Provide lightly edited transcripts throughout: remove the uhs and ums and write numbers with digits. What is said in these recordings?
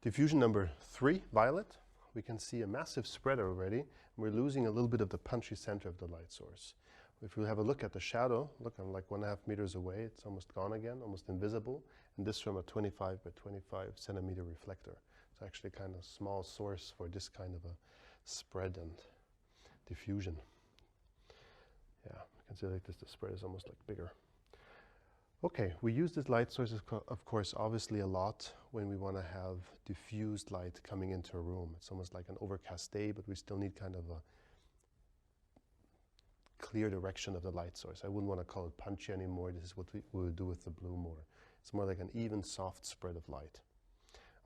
Diffusion number 3, violet. We can see a massive spread already. We're losing a little bit of the punchy center of the light source. If we have a look at the shadow, look, I'm like 1.5 meters away. It's almost gone again, almost invisible. And this from a 25 by 25 centimeter reflector. It's actually kind of small source for this kind of a spread and diffusion. Yeah, you can see like this, the spread is almost like bigger. Okay, we use this light source, of course, obviously a lot when we want to have diffused light coming into a room. It's almost like an overcast day, but we still need kind of a clear direction of the light source. I wouldn't want to call it punchy anymore. This is what we would do with the blue more. It's more like an even, soft spread of light.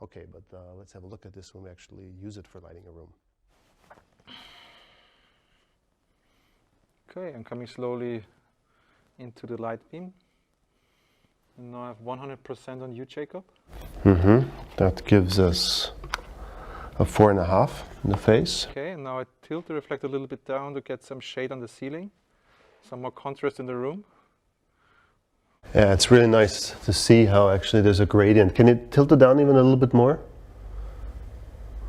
Okay, but let's have a look at this when we actually use it for lighting a room. Okay, I'm coming slowly into the light beam. And now I have 100% on you, Jacob. That gives us a 4.5 in the face. Okay, and now I tilt the reflector a little bit down to get some shade on the ceiling, some more contrast in the room. Yeah, it's really nice to see how actually there's a gradient. Can you tilt it down even a little bit more?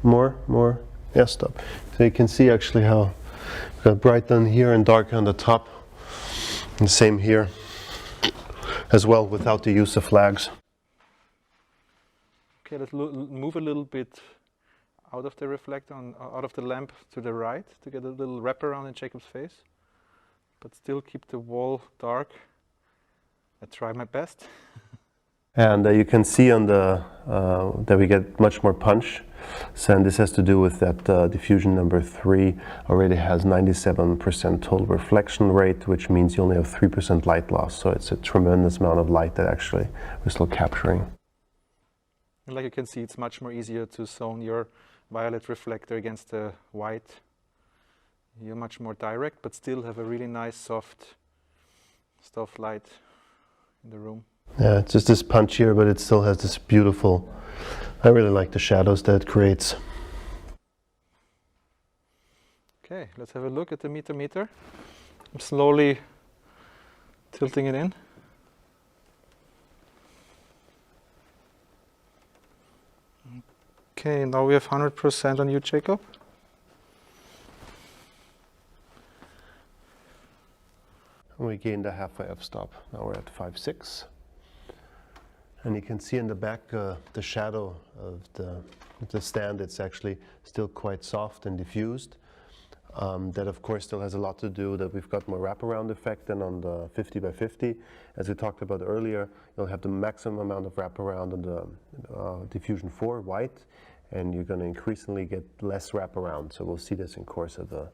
More? Yeah, stop. So you can see actually how we've got bright down here and dark on the top. And same here as well without the use of flags. Okay, let's move a little bit out of the reflector, out of the lamp to the right to get a little wraparound in Jacob's face, but still keep the wall dark. I try my best. And you can see on the that we get much more punch. So, and this has to do with that diffusion number 3 already has 97% total reflection rate, which means you only have 3% light loss. So it's a tremendous amount of light that actually we're still capturing. And like you can see, it's much more easier to zone your violet reflector against the white. You're much more direct, but still have a really nice soft light in the room. Yeah, it's just this punch here, but it still has this beautiful, I really like the shadows that it creates. Okay, let's have a look at the meter. I'm slowly tilting it in. Okay, now we have 100% on you, Jacob. And we gained a halfway f-stop. Now we're at 5.6. And you can see in the back the shadow of the stand. It's actually still quite soft and diffused. That of course still has a lot to do that we've got more wraparound effect than on the 50 by 50. As we talked about earlier, you'll have the maximum amount of wraparound on the Diffusion 4 white, and you're going to increasingly get less wraparound. So we'll see this in course of the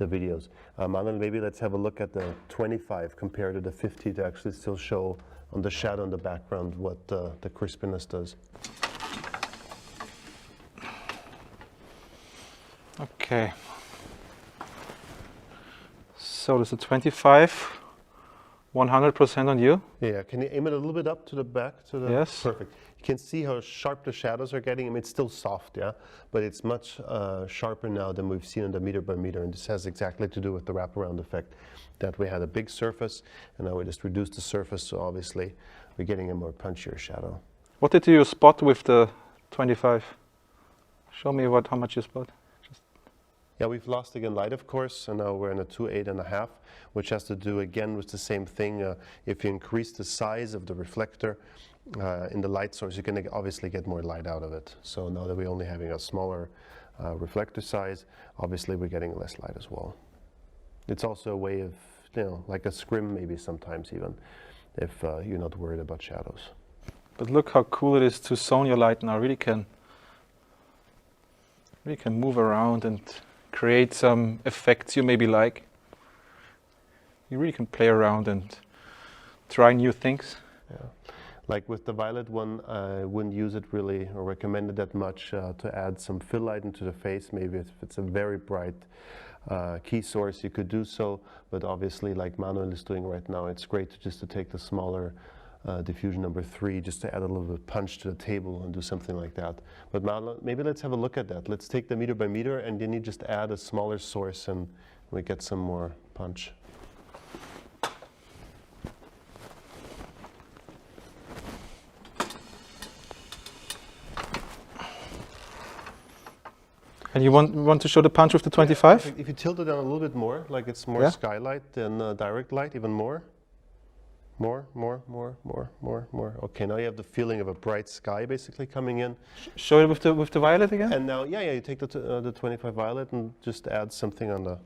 videos. Manuel, maybe let's have a look at the 25 compared to the 50 to actually still show on the shadow in the background what the crispiness does. Okay. So there's a 25, 100% on you. Yeah, can you aim it a little bit up to the back? Yes. Perfect. You can see how sharp the shadows are getting. I mean, it's still soft, yeah, but it's much sharper now than we've seen in the meter by meter, and this has exactly to do with the wraparound effect, that we had a big surface, and now we just reduced the surface, so obviously we're getting a more punchier shadow. What did you spot with the 25? Show me how much you spot. Yeah, we've lost again light, of course, and now we're in a 2.8.5, which has to do again with the same thing. If you increase the size of the reflector in the light source, you can obviously get more light out of it. So now that we're only having a smaller reflector size, obviously we're getting less light as well. It's also a way of, like a scrim maybe sometimes even, if you're not worried about shadows. But look how cool it is to zone your light now. Really can move around and create some effects you maybe like. You really can play around and try new things. Yeah. Like with the violet one, I wouldn't use it really or recommend it that much to add some fill light into the face. Maybe if it's a very bright key source, you could do so. But obviously, like Manuel is doing right now, it's great to take the smaller diffusion number 3 just to add a little bit of punch to the table and do something like that. But Manuel, maybe let's have a look at that. Let's take the meter by meter and then you just add a smaller source and we get some more punch. And you want to show the punch with the 25? If you tilt it down a little bit more, like it's more Yeah. skylight than direct light, even more. More. Okay, now you have the feeling of a bright sky basically coming in. Show it with the violet again. And now, yeah, you take the 25 violet and just add something on the